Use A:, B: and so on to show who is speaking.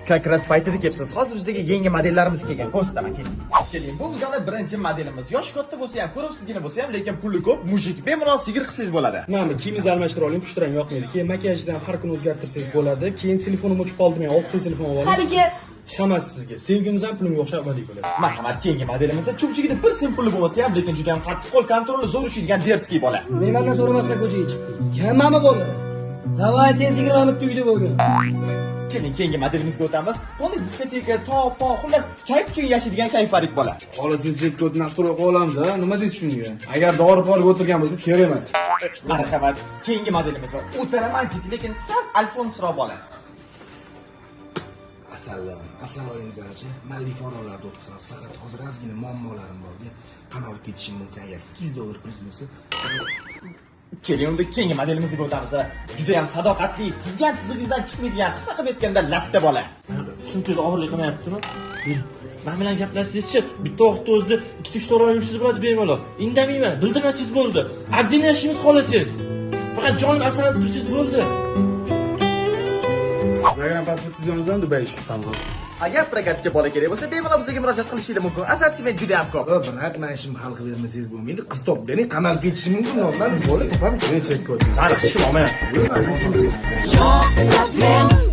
A: Как раз paytida kelibsiz. Hozir bizga yangi modellarimiz kelgan. Ko'rsataman, keling. Keling, bu bizning birinchi modelimiz. Yosh katta bo'lsa ham, ko'ribsizgina bo'lsa ham, lekin puli ko'p, mujik. Bemalol sigir qilsangiz bo'ladi.
B: Mana kiyimingizni almashtirib oling, pushtirang yoqmaydi. Keyin makiyajni ham har kuni o'zgartirsangiz bo'ladi. Keyin telefonim o'chib qoldi, men 6 telefon olib oling.
C: Haligi
B: Hammasi sizga. Sevgimiz ham pulimga o'xshab abadiy bo'ladi.
A: Marhamat, keyingi modelimizda cho'pchigida bir simpli bo'lsa ham, lekin juda ham qattiq qo'l kontroli zo'r ishlaydigan derskiy bola.
D: Mendan so'ramasdan ko'chaga chiqdi. Hammami bo'ldi. Davay tez 20 minut uyda bo'lgan.
A: Keling, keyingi modelimizga o'tamiz. Buni diskoteka, to'p, xullas, kayf uchun yashaydigan kayfarik bola.
E: Xohlasangiz chetga o'tib nastroy qo'ya olamiz, ha? Nima deysiz shunga? Agar dori poriga o'tirgan bo'lsangiz kerak emas.
A: Marhamat, keyingi modelimiz o'ta romantik, lekin sal alfonsroq bola.
F: Asal oyingizlarcha malli forumlarda o'qisamiz. Faqat hozir ozgina muammolarim borga qanot ketishim mumkin. Agar $2 pul bo'lsa,
A: Keling, unda keyingi modelimizga o'tamiz. Juda ham sadoqatli, tizgan tizig'ingizdan chiqmaydigan, qisqa qilib aytganda latta bola.
B: Sumkangiz og'irlik qilmayaptimi? Men bilan gaplashsangizchi, bitta vaqtda o'zida 2-3 to'g'ri yurishsiz bo'ladi bemalol. Indamayman, bildirmasangiz bo'ldi. Addini yashashimiz xolasangiz. Faqat jon asrab tursangiz bo'ldi.
E: Zagan pasportingizdan Dubayga chiqdim.
A: Agar prokatga bola kerak bo'lsa, bemalol bizga murojaat qilishingiz mumkin. Assortiment juda ham ko'p.
F: brat, mana ishimni hal qilib bermasangiz bo'lmaydi. Qiz top bering, qamalib ketishim mumkin. Nondan bo'lib topamiz.
B: Men chetga o'tdim. Hali hech kim olmayapti.
C: yo'q, men